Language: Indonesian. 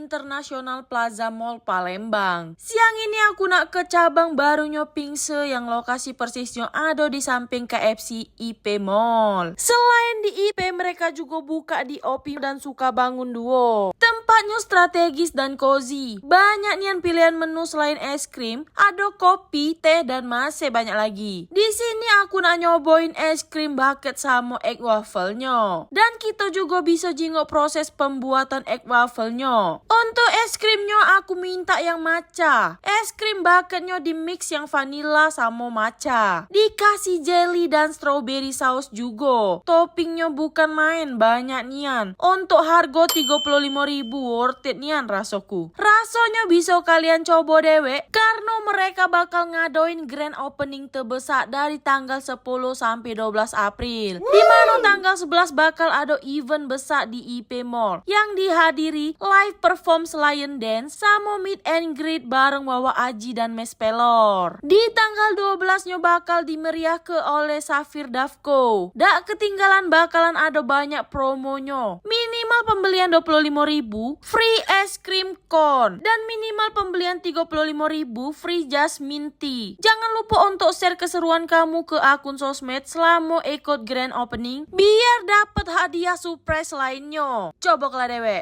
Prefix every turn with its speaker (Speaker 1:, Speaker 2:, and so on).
Speaker 1: International Plaza Mall Palembang. Siang ini aku nak ke cabang barunya Pingse yang lokasi persisnya ada di samping KFC IP Mall. Selain di IP, mereka juga buka di OP dan Sukabangun Duo. Tempatnya strategis dan cozy. Banyak nian pilihan menu selain es krim, ada kopi, teh, dan masih banyak lagi. Di sini aku nak nyobain es krim bucket sama egg waffle-nya. Dan kita juga bisa jenguk proses pembuatan egg waffle-nya. Untuk es krimnya aku minta yang matcha. Es krim bucketnya di mix yang vanilla sama matcha. Dikasih jelly dan strawberry sauce juga. Toppingnya bukan main, banyak nian. Untuk harga 35.000 worth it nian rasaku. Rasanya bisa kalian coba dewek karena mereka bakal ngadoin grand opening terbesar dari tanggal 10 sampai 12 April. Di mana tanggal 11 bakal ada event besar di IP Mall yang dihadiri live perform Lion Dance sama meet and greet bareng Wawa Aji dan Mes Pelor. Di tanggal 12-nya bakal dimeriahkan oleh Safir Davco. Dak ketinggalan bakalan ada banyak promonya. Minimal pembelian 25.000 free es krim cone dan minimal pembelian 35.000 free jasmine tea. Jangan lupa untuk share keseruan kamu ke akun sosmed selama ikut grand opening biar dapat hadiah surprise lainnya. Coba kalau dewe.